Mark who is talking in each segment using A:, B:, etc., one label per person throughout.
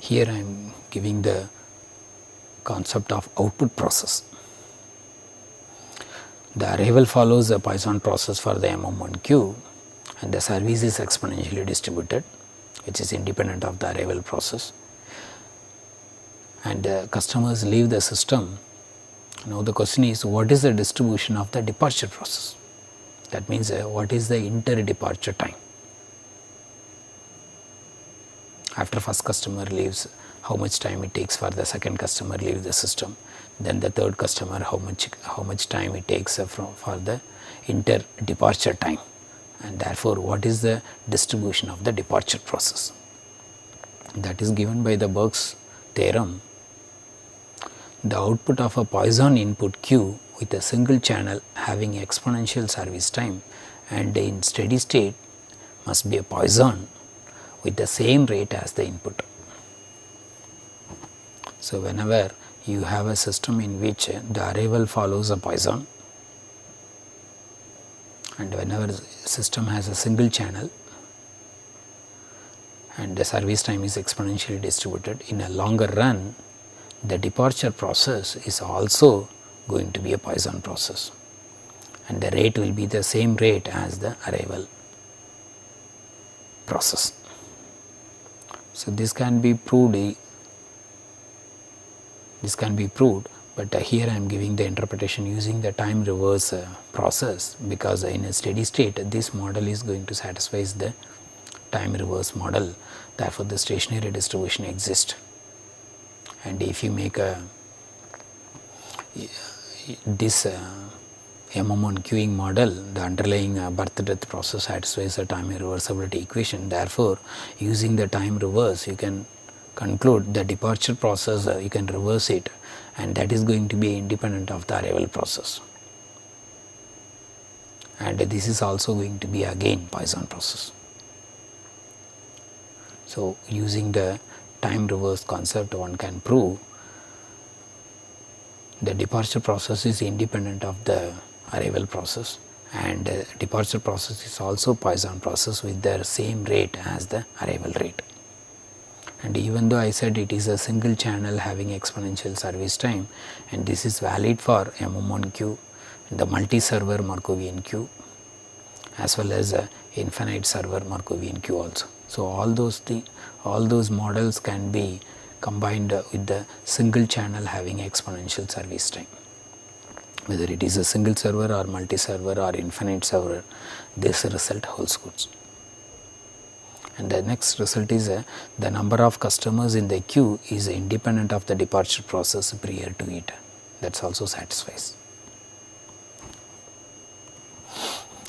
A: here I am giving the concept of output process. The arrival follows a Poisson process for the MM1 queue, and the service is exponentially distributed, which is independent of the arrival process, and customers leave the system. Now the question is, what is the distribution of the departure process? That means what is the inter-departure time? After first customer leaves, how much time it takes for the second customer leave the system, then the third customer, how much time it takes for the inter-departure time, and therefore what is the distribution of the departure process? That is given by the Burke's theorem. The output of a Poisson input queue with a single channel having exponential service time and in steady state must be a Poisson with the same rate as the input. So, whenever you have a system in which the arrival follows a Poisson, and whenever the system has a single channel and the service time is exponentially distributed, in a longer run the departure process is also going to be a Poisson process, and the rate will be the same rate as the arrival process. So, this can be proved, but here I am giving the interpretation using the time reverse process, because in a steady state this model is going to satisfy the time reverse model. Therefore, the stationary distribution exists, and if you make this MM1 queuing model, the underlying birth death process satisfies a time reversibility equation. Therefore, using the time reverse you can conclude the departure process, you can reverse it, and that is going to be independent of the arrival process, and this is also going to be again Poisson process. So, using the time reverse concept, one can prove the departure process is independent of the arrival process, and the departure process is also Poisson process with the same rate as the arrival rate. And even though I said it is a single channel having exponential service time, and this is valid for MM1 queue, the multi-server Markovian queue, as well as a infinite server Markovian queue also. So, all those models can be combined with the single channel having exponential service time. Whether it is a single server or multi-server or infinite server, this result holds good. And the next result is the number of customers in the queue is independent of the departure process prior to it. That also satisfies.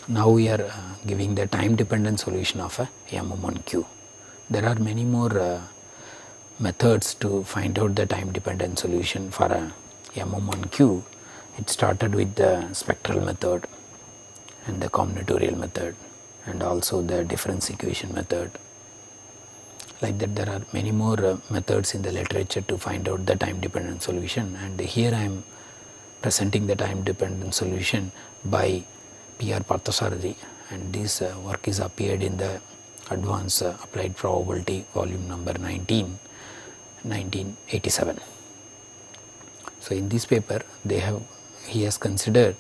A: Now we are giving the time dependent solution of a MM1 queue. There are many more methods to find out the time dependent solution for a MM1 queue. It started with the spectral method and the combinatorial method, and also the difference equation method. Like that, there are many more methods in the literature to find out the time dependent solution, and here I am presenting the time dependent solution by P.R. Parthasarathi, and this work is appeared in the Advanced Applied Probability volume number 19, 1987. So, in this paper he has considered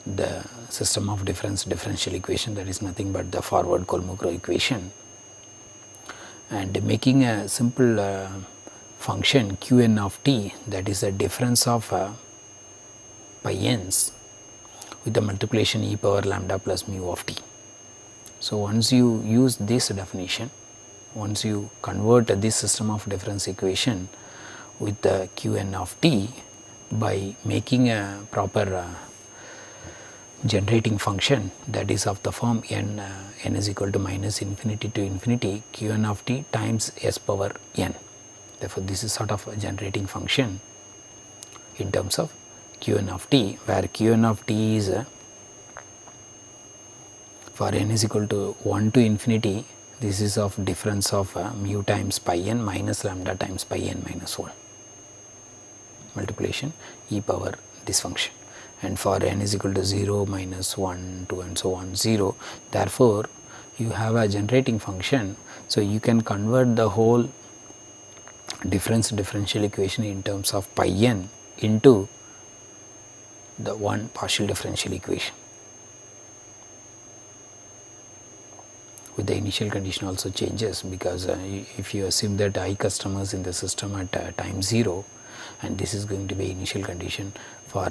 A: the system of differential equation, that is nothing but the forward Kolmogorov equation, and making a simple function Qn of t, that is a difference of pi n's with the multiplication e power lambda plus mu of t. So, once you use this definition, once you convert this system of difference equation with the Qn of t by making a proper generating function, that is of the form n is equal to minus infinity to infinity Qn of t times s power n. Therefore, this is sort of a generating function in terms of Qn of t, where Qn of t is for n is equal to 1 to infinity, this is of difference of mu times pi n minus lambda times pi n minus 1 multiplication e power this function, and for n is equal to 0, minus 1, 2 and so on 0. Therefore, you have a generating function. So, you can convert the whole differential equation in terms of pi n into the one partial differential equation. With the initial condition also changes, because if you assume that I customers in the system at time 0, and this is going to be initial condition for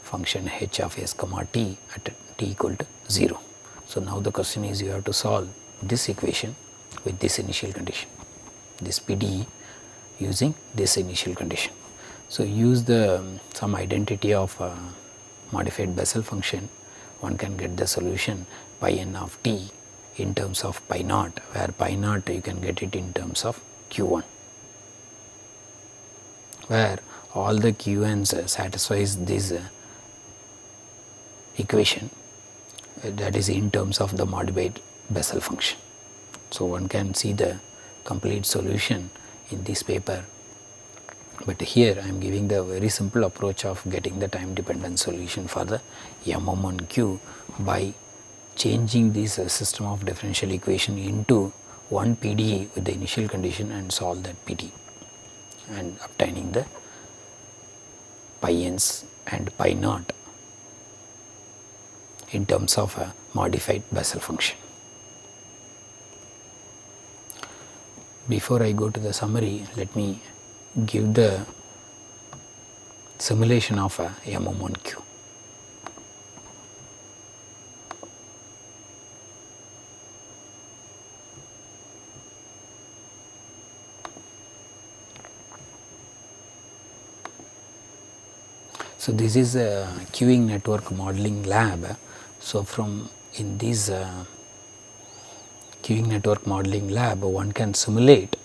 A: function h of s comma t at t equal to 0. So, now the question is you have to solve this equation with this initial condition, this PDE using this initial condition. So, use the some identity of modified Bessel function, one can get the solution pi n of t in terms of pi naught, where pi naught you can get it in terms of q1, where all the qn's satisfies this equation, that is in terms of the modified Bessel function. So, one can see the complete solution in this paper, but here I am giving the very simple approach of getting the time dependent solution for the MM1Q by changing this system of differential equation into one PDE with the initial condition and solve that PDE and obtaining the pi n's and pi naught in terms of a modified Bessel function. Before I go to the summary, let me give the simulation of a MM1Q. So, this is a queuing network modeling lab. So, from in this queuing network modeling lab, one can simulate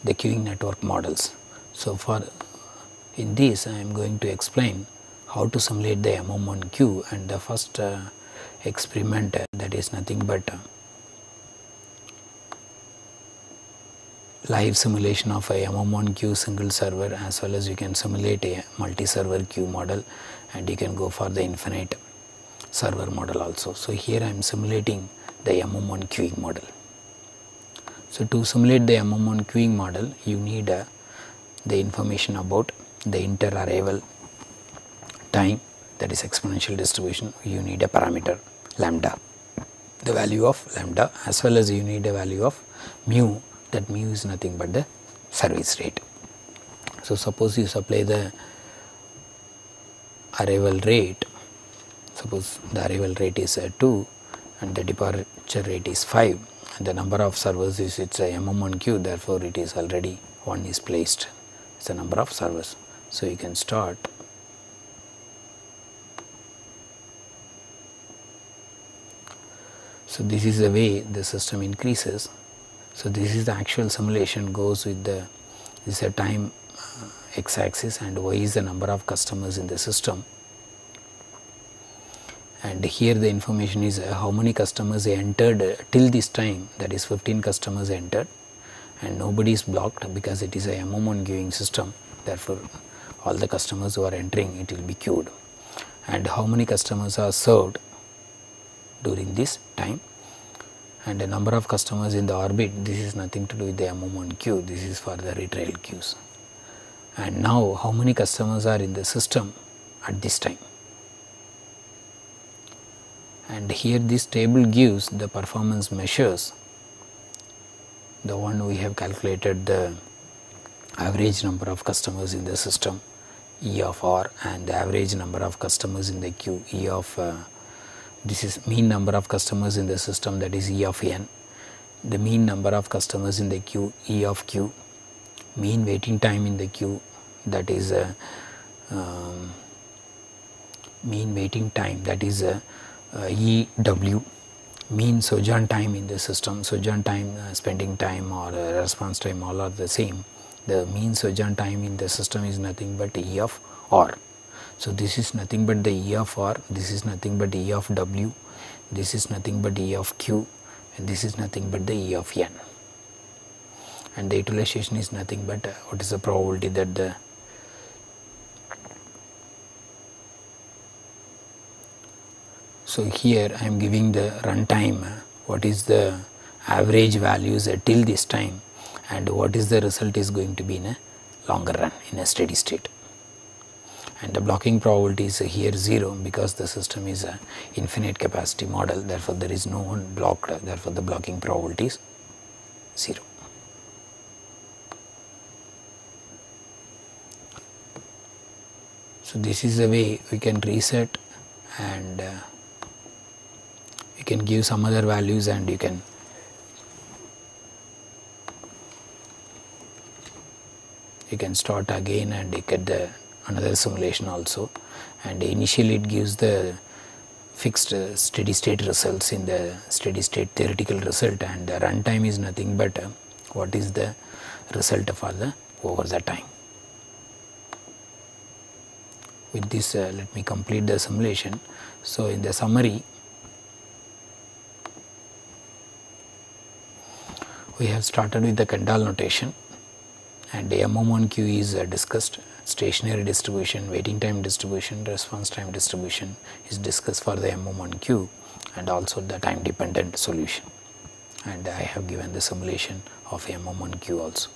A: the queuing network models. So, for in this I am going to explain how to simulate the MM1Q, and the first experiment that is nothing but live simulation of a MM1Q single server, as well as you can simulate a multi-server queue model, and you can go for the infinite server model also. So, here I am simulating the MM1 queuing model. So, to simulate the MM1 queuing model, you need the information about the inter-arrival time, that is exponential distribution. You need a parameter lambda, the value of lambda, as well as you need a value of mu, that mu is nothing but the service rate. So, suppose you supply the arrival rate, suppose the arrival rate is 2 and the departure rate is 5, and the number of servers is a MM1Q, therefore, it is already 1 is placed, it is the number of servers. So, you can start So, this is the way the system increases. So, this is the actual simulation, goes with the this is a time x axis and y is the number of customers in the system, and here the information is how many customers entered till this time, that is 15 customers entered and nobody is blocked because it is a MM1 queuing system. Therefore, all the customers who are entering, it will be queued, and how many customers are served during this time, and the number of customers in the orbit. This is nothing to do with the MM1 queue, this is for the retrial queues. And now how many customers are in the system at this time, and here this table gives the performance measures. The one we have calculated the average number of customers in the system, E of R, and the average number of customers in the queue, E of this is mean number of customers in the system, that is E of n, the mean number of customers in the queue, E of q, mean waiting time in the queue, that is mean waiting time, that is E w, mean sojourn time in the system, sojourn time, spending time or response time, all are the same. The mean sojourn time in the system is nothing but E of R. So, this is nothing but the E of R, this is nothing but E of W, this is nothing but E of Q, and this is nothing but the E of N, and the utilization is nothing but what is the probability that the So, here I am giving the runtime, what is the average values till this time, and what is the result is going to be in a longer run, in a steady state. And the blocking probability is here 0 because the system is a infinite capacity model, therefore there is no one blocked, therefore the blocking probability is 0. So this is the way we can reset, and you can give some other values and you can start again and you get the another simulation also, and initially it gives the fixed steady state results in the steady state theoretical result, and the runtime is nothing but what is the result for the over the time. With this let me complete the simulation. So in the summary, we have started with the Kendall notation, and the MM1Q is discussed. Stationary distribution, waiting time distribution, response time distribution is discussed for the MM1Q, and also the time dependent solution, and I have given the simulation of MM1Q also.